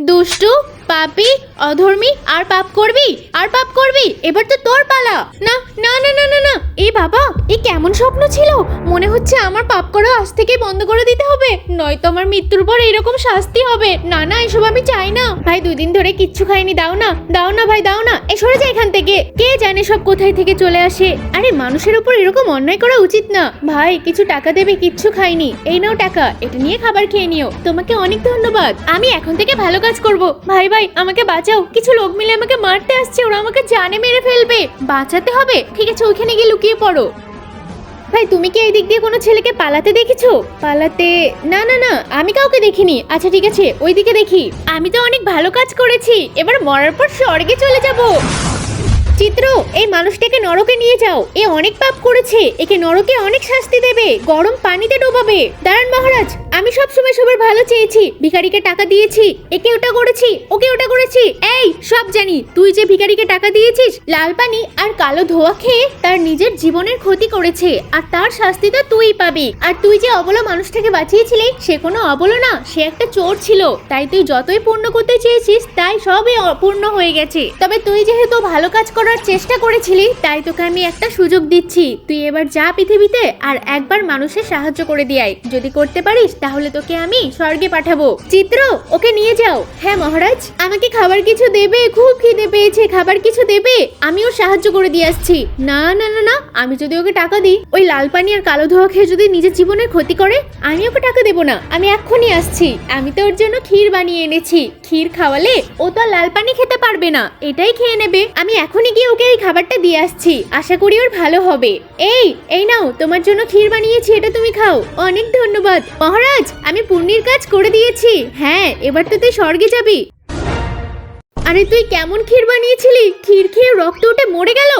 দুষ্টু, পাপী, অধর্মী, আর পাপ করবি। এবার তো তোর পালা। না না না না না না, এই বাবা, এই কেমন স্বপ্ন ছিল? মনে হচ্ছে আমার পাপ করা আজ থেকে বন্ধ করে দিতে হবে, নয়তো আমার মৃত্যুর পর এরকম শাস্তি হবে। না না, এসব আমি চাই না। ভাই 2 দিন ধরে কিচ্ছু খাইনি, দাও না ভাই, দাও না। এই সরে যা এখান থেকে। কে জানে সব কোথায় থেকে চলে আসে। আরে মানুষের উপর এরকম অন্যায় করা উচিত না। ভাই কিছু টাকা দেবে, কিচ্ছু খাইনি। এই নাও টাকা, এটা নিয়ে খাবার খেয়ে নিও। তোমাকে অনেক ধন্যবাদ, আমি এখন থেকে ভালো কাজ করব। ভাই ভাই আমাকে বাঁচাও, কিছু লোক মিলে আমাকে মারতে আসছে, ওরা আমাকে জানে মেরে ফেলবে। বাঁচাতে হবে, ঠিক আছে ওইখানে গিয়ে লুকিয়ে পড়ো। ভাই তুমি কি এই দিক দিয়ে কোনো ছেলেকে পালাতে দেখেছো? পালাতে? না না না, আমি কাউকে দেখিনি। আচ্ছা ঠিক আছে, ওই দিকে দেখি। আমি তো অনেক ভালো কাজ করেছি, এবার মরার পর স্বর্গে চলে যাব। চিত্র, এই মানুষটাকে নরকে নিয়ে যাও। এ অনেক পাপ করেছে, একে নরকে অনেক শাস্তি দেবে, গরম পানিতে ডোবাবে। দাঁড়ান মহারাজ, আমি সবসময় সবার ভালো চেয়েছি, ভিখারিকে টাকা দিয়েছি, একে ওটা করেছি, ওকে ওটা করেছি। এই সব জানি, তুই যে ভিখারিকে টাকা দিয়েছিস, লাল পানি আর কালো ধোয়া খেয়ে তার নিজের জীবনের ক্ষতি করেছে, আর তার শাস্তি তো তুই পাবি। আর তুই যে অবলা মানুষটাকে বাঁচিয়েছিলি, সে কোনো অবলা না, সে একটা চোর ছিল। তাই তুই যতই পূর্ণ করতে চেয়েছিস, তাই সবই অপূর্ণ হয়ে গেছে। তবে তুই যেহেতু ভালো কাজ করার চেষ্টা করেছিলি, তাই তোকে আমি একটা সুযোগ দিচ্ছি। তুই এবার যা পৃথিবীতে আর একবার মানুষের সাহায্য করে দিয়ে আয়। যদি করতে পারিস তাহলে তোকে আমি স্বর্গে পাঠাবো। চিত্র, ওকে নিয়ে যাও। হ্যাঁ মহারাজ, আমাকে খাবার কিছু দেবে, খুব খিদে পেয়েছে, খাবার কিছু দেবে, আমিও সাহায্য করে দিয়ে আসছি। না না না না, আমি যদি ওকে টাকা দিই, ওই লাল পানি আর কালো ধোয়া খেয়ে যদি নিজের জীবনের ক্ষতি করে, আমি ওকে টাকা দেবো না। আমি এক্ষুনি আসছি। আমি তো ওর জন্য ক্ষীর বানিয়ে এনেছি, ক্ষীর খাওয়ালে ও তো লাল পানি খেতে পারবে না, এটাই খেয়ে নেবে। আমি এখনই গিয়ে ওকে এই খাবারটা দিয়ে আসছি, আশা করি ওর ভালো হবে। এই নাও, তোমার জন্য ক্ষীর বানিয়েছি, এটা তুমি খাও। অনেক ধন্যবাদ মহারাজ, আমি পুণ্যের কাজ করে দিয়েছি। হ্যাঁ, এবার তো তুই স্বর্গে যাবি। আরে তুই কেমন ক্ষীর বানিয়েছিলি? ক্ষীর খেয়ে রক্ত উঠে মরে গেল।